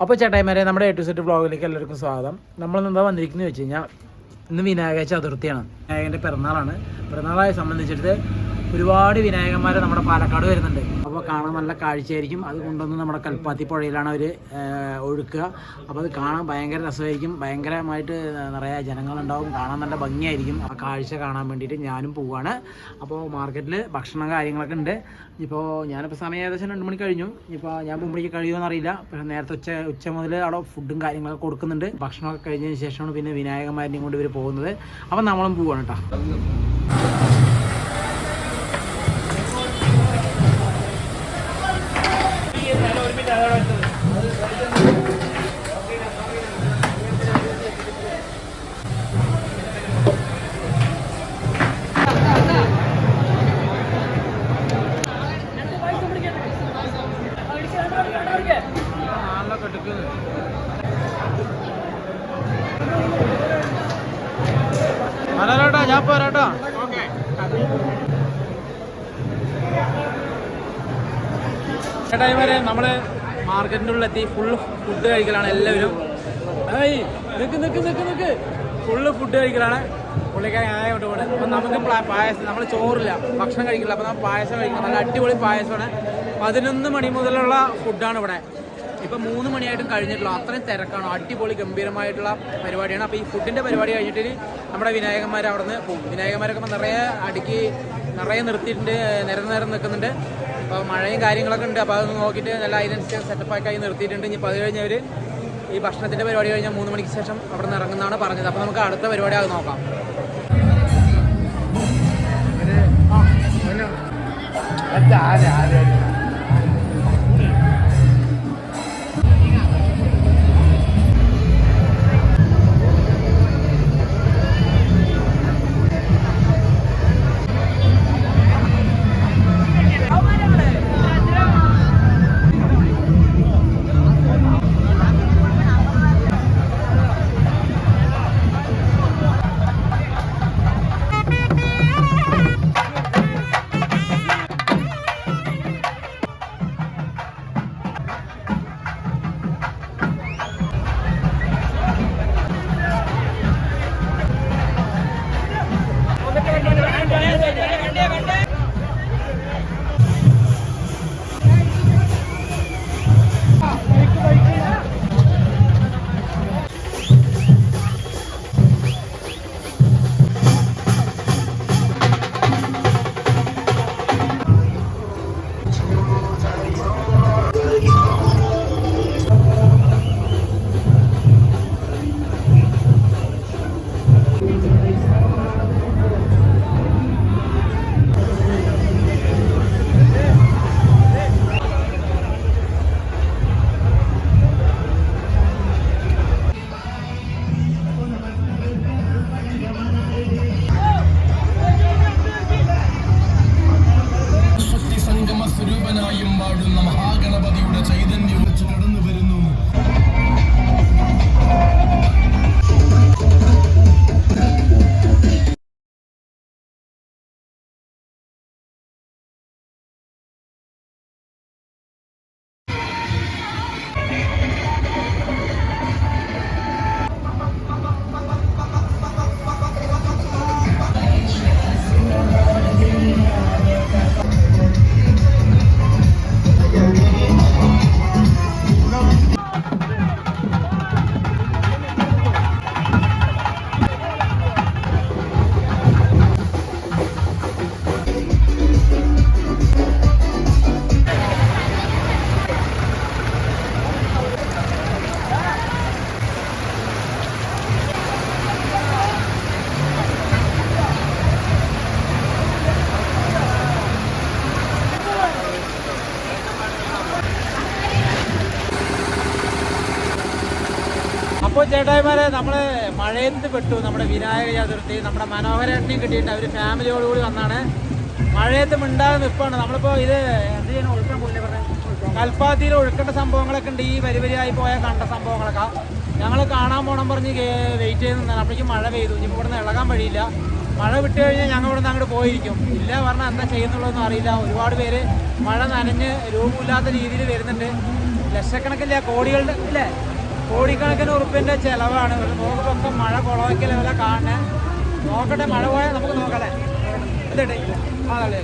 അപ്പോൾ ചേട്ടായിമാരെ, നമ്മുടെ A to Z വ്ളോഗിലേക്ക് എല്ലാവർക്കും സ്വാഗതം. നമ്മളെന്താ വന്നിരിക്കുന്നത് വെച്ച് കഴിഞ്ഞാൽ, ഇന്ന് വിനായക ചതുർത്ഥിയാണ്. വിനായകൻ്റെ പിറന്നാളാണ്. പിറന്നാളായി സംബന്ധിച്ചിട്ട് ഒരുപാട് വിനായകന്മാർ നമ്മുടെ പാലക്കാട് വരുന്നുണ്ട്. അപ്പോൾ കാണാൻ നല്ല കാഴ്ചയായിരിക്കും. അത് കൊണ്ടുവന്ന് നമ്മുടെ കൽപ്പാത്തി പുഴയിലാണ് അവർ ഒഴുക്കുക. അപ്പോൾ അത് കാണാൻ ഭയങ്കര രസമായിരിക്കും. ഭയങ്കരമായിട്ട് നിറയെ ജനങ്ങളുണ്ടാവും. കാണാൻ നല്ല ഭംഗിയായിരിക്കും. ആ കാഴ്ച കാണാൻ വേണ്ടിയിട്ട് ഞാനും പോവുകയാണ്. അപ്പോൾ മാർക്കറ്റിൽ ഭക്ഷണം കാര്യങ്ങളൊക്കെ ഉണ്ട്. ഇപ്പോൾ ഞാനിപ്പോൾ സമയം ഏകദേശം 2 മണി കഴിഞ്ഞു. ഇപ്പോൾ ഞാൻ പോകുമ്പോഴേക്ക് കഴിയുമെന്ന് അറിയില്ല. പക്ഷേ നേരത്തെ ഉച്ച മുതൽ അവിടെ ഫുഡും കാര്യങ്ങളൊക്കെ കൊടുക്കുന്നുണ്ട്. ഭക്ഷണമൊക്കെ കഴിഞ്ഞതിന് ശേഷമാണ് പിന്നെ വിനായകന്മാരിനെയും കൊണ്ട് ഇവർ പോകുന്നത്. അപ്പം നമ്മളും പോവുകയാണ് കേട്ടോ. അല്ലല്ലോട്ടാ, ഞാൻ പോരാട്ടോ. ചേട്ടായിമാരെ, നമ്മള് മാർക്കറ്റിൻ്റെ ഉള്ളിലെത്തി. ഫുള്ള് ഫുഡ് കഴിക്കലാണ് എല്ലാവരും. നിക്ക് ഫുള്ള് ഫുഡ് കഴിക്കലാണ്. പുള്ളിക്കാരൻ ആയ കൊണ്ട് പോകണം. അപ്പം നമുക്ക് പായസം, നമ്മൾ ചോറില്ല, ഭക്ഷണം കഴിക്കില്ല. അപ്പം നമ്മൾ പായസം കഴിക്കണം. നല്ല അടിപൊളി പായസമാണ്. 11 മണി മുതലുള്ള ഫുഡാണ് ഇവിടെ. ഇപ്പം 3 മണിയായിട്ടും കഴിഞ്ഞിട്ടുള്ള അത്രയും തിരക്കാണ്. അടിപൊളി ഗംഭീരമായിട്ടുള്ള പരിപാടിയാണ്. അപ്പോൾ ഈ ഫുഡിൻ്റെ പരിപാടി കഴിഞ്ഞിട്ട് നമ്മുടെ വിനായകന്മാർ അവിടെ നിന്ന് പോകും. വിനായകന്മാരൊക്കെ ഇപ്പോൾ നിറയെ നിർത്തിയിട്ടുണ്ട്. നിരം നിൽക്കുന്നുണ്ട്. അപ്പോൾ മഴയും കാര്യങ്ങളൊക്കെ ഉണ്ട്. അപ്പോൾ അതൊന്ന് നോക്കിയിട്ട് നല്ല അതിനനുസരിച്ച് സെറ്റപ്പാക്കി നിർത്തിയിട്ടുണ്ട്. ഇനിയിപ്പോൾ അത് കഴിഞ്ഞവർ ഈ ഭക്ഷണത്തിൻ്റെ പരിപാടി കഴിഞ്ഞാൽ 3 മണിക്ക് ശേഷം അവിടെ നിന്ന് ഇറങ്ങുന്നതാണ് പറഞ്ഞത്. അപ്പോൾ നമുക്ക് അടുത്ത പരിപാടി അത് നോക്കാം. ചേട്ടായിമാരെ നമ്മള് മഴയത്ത് പെട്ടു. നമ്മുടെ വിനായക ചതുർത്ഥി നമ്മുടെ മനോഹരേട്ടനെയും കിട്ടിയിട്ട് അവര് ഫാമിലിയോടുകൂടി വന്നാണ്. മഴയത്ത് മിണ്ടാതെ നിൽപ്പാണ്. നമ്മളിപ്പോ ഇത് എന്ത് ചെയ്യാൻ ഒഴുക്കാൻ പോയില്ലേ പറഞ്ഞത്, കൽപ്പാത്തിയിൽ ഒഴുക്കേണ്ട സംഭവങ്ങളൊക്കെ ഉണ്ട്. ഈ വരിവരിയായി പോയാൽ കണ്ട സംഭവങ്ങളൊക്കെ ഞങ്ങൾ കാണാൻ പോകണം പറഞ്ഞ് വെയിറ്റ് ചെയ്ത് നിന്നാണ്. അപ്പോഴേക്കും മഴ പെയ്തു. ഇനിയിപ്പോൾ ഇവിടെ നിന്ന് ഇളകാൻ വഴിയില്ല. മഴ വിട്ട് കഴിഞ്ഞാൽ ഞങ്ങൾ ഇവിടെ നിന്ന് അങ്ങോട്ട് പോയിരിക്കും. ഇല്ല പറഞ്ഞാൽ എന്താ ചെയ്യുന്നുള്ളതെന്ന് അറിയില്ല. ഒരുപാട് പേര് മഴ നനഞ്ഞ് രൂപമില്ലാത്ത രീതിയിൽ വരുന്നുണ്ട്. ലക്ഷക്കണക്കില്ല, കോടികളുടെ ഇല്ലേ, കോടിക്കണക്കിന് ഉറുപ്പിൻ്റെ ചിലവാണ്. നോക്കുമ്പോൾ മഴ കുളവയ്ക്ക ലെവല കാണുന്നത്. നോക്കട്ടെ, മഴ പോയാൽ നമുക്ക് നോക്കല്ലേ. ഇതട്ടെ അതല്ലേ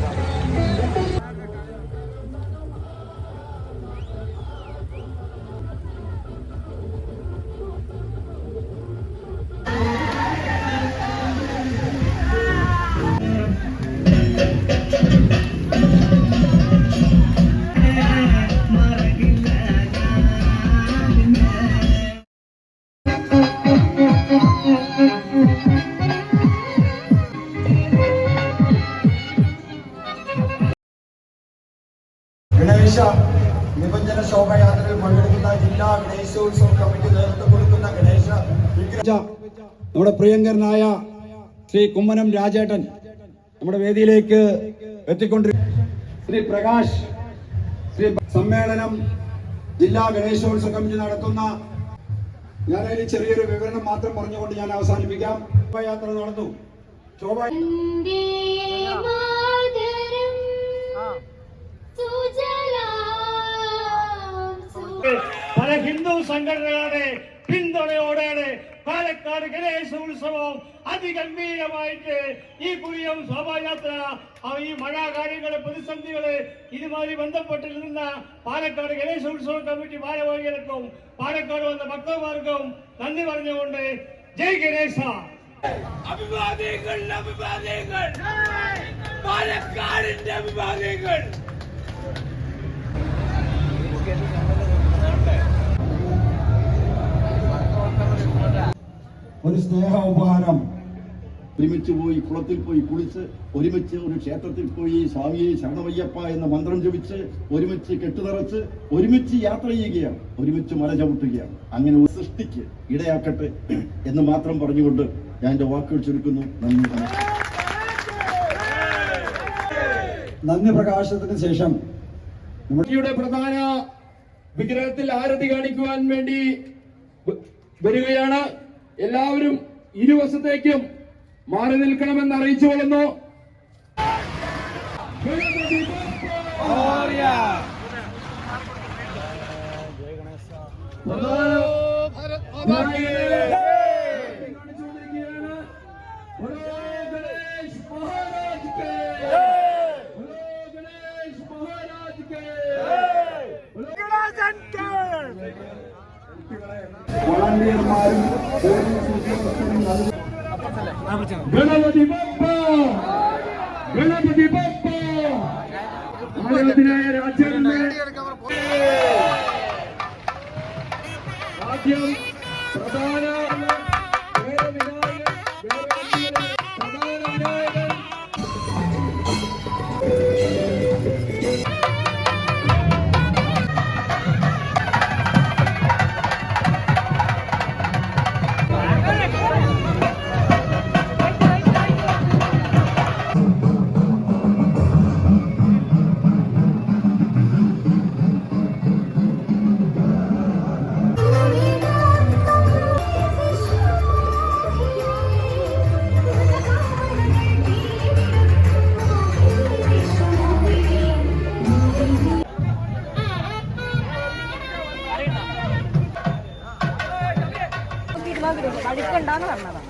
ഗണേശ നിമഞ്ജന ശോഭയാത്രയിൽ പങ്കെടുക്കുന്ന ജില്ലാ ഗണേശോത്സവ കമ്മിറ്റി നേതൃത്വം കൊടുക്കുന്ന ഗണേശ നമ്മുടെ പ്രിയങ്കരനായ ശ്രീ കുമ്മനം രാജേട്ടൻ നമ്മുടെ വേദിയിലേക്ക് എത്തിക്കൊണ്ടിരിക്കുന്നു. ശ്രീ പ്രകാശ് ശ്രീ സമ്മേളനം ജില്ലാ ഗണേശോത്സവ കമ്മിറ്റി നടത്തുന്ന ഞാനൊരു ചെറിയൊരു വിവരണം മാത്രം പറഞ്ഞുകൊണ്ട് ഞാൻ അവസാനിപ്പിക്കാം. ശോഭയാത്ര നടന്നു. പല ഹിന്ദു സംഘടനകളുടെ പിന്തുണയോടെയാണ് പാലക്കാട് ഗണേശോത്സവം അതിഗംഭീരമായിട്ട് ഈ പുതിയ ശോഭായാത്ര ഈ മഴ കാര്യങ്ങള് പ്രതിസന്ധികള് ഇതുമായി ബന്ധപ്പെട്ടിരുന്ന പാലക്കാട് ഗണേശോത്സവ കമ്മിറ്റി ഭാരവാഹികൾക്കും പാലക്കാട് വന്ന ഭക്തന്മാർക്കും നന്ദി പറഞ്ഞുകൊണ്ട് ജയ് ഗണേശ. അഭിവാദ്യങ്ങൾ അഭിവാദ്യങ്ങൾ പാലക്കാടിന്റെ അഭിവാദ്യങ്ങൾ. ഒരു സ്നേഹ ഉപഹാരം. ഒരുമിച്ച് പോയി കുളത്തിൽ പോയി കുളിച്ച്, ഒരുമിച്ച് ഒരു ക്ഷേത്രത്തിൽ പോയി സ്വാമിയെ ശരണമയ്യപ്പ എന്ന മന്ത്രം ജപിച്ച്, ഒരുമിച്ച് കെട്ടുനിറച്ച്, ഒരുമിച്ച് യാത്ര ചെയ്യുകയാണ്, ഒരുമിച്ച് മല ചവിട്ടുകയാണ്. അങ്ങനെ ഒരു സൃഷ്ടിക്ക് ഇടയാക്കട്ടെ എന്ന് മാത്രം പറഞ്ഞുകൊണ്ട് ഞാൻ എന്റെ വാക്കുകൾ ചുരുക്കുന്നു. നന്ദി പ്രകാശനത്തിന് ശേഷം നമ്മുടെ പ്രധാന വിഗ്രഹത്തിൽ ആരതി കാണിക്കുവാൻ വേണ്ടി വരികയാണ്. എല്ലാവരും ഇരുവശത്തേക്കും മാറി നിൽക്കണമെന്ന് അറിയിച്ചു കൊള്ളുന്നു. വളണ്ടിയർമാരും ഗണപതി ബപ്പ ഗണപതി ബപ്പ. ആരാധനായ രാജ്യങ്ങളുടെ ആദ്യം പ്രധാന കഴിക്കണ്ടെന്ന് പറഞ്ഞതാ.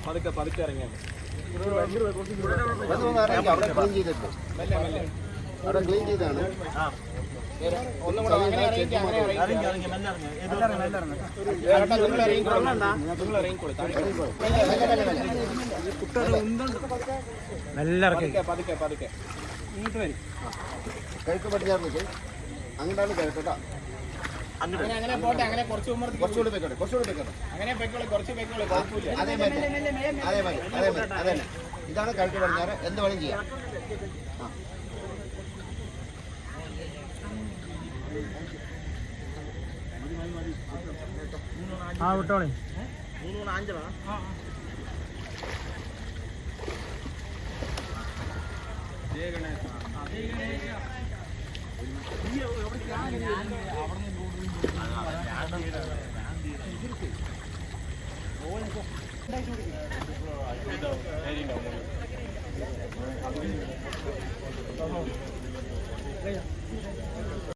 പതുക്കെ പതുക്കെ ഇറങ്ങിയാണ്. അവിടെ ക്ലീൻ ചെയ്താണ്. ഒന്നും കൂടെ പതുക്കെ പതുക്കെ ഇങ്ങോട്ട് വരും. കിഴക്ക് പടിഞ്ഞാറ് അങ്ങോട്ടാണ് കിഴക്കട്ടാ. അങ്ങനെ അങ്ങനെ പോട്ടെ, അങ്ങനെ കുറച്ചുകൂടി പോയിക്കോട്ടെ. അങ്ങനെ പോയിക്കോളെ, കുറച്ച് പോയിക്കോളെ, കുഴപ്പമില്ല. അതേ ഇതാണ് കഴുത്ത് പറഞ്ഞാൽ എന്ത് വേണം ചെയ്യാം. ആ വിട്ടോളെ. 3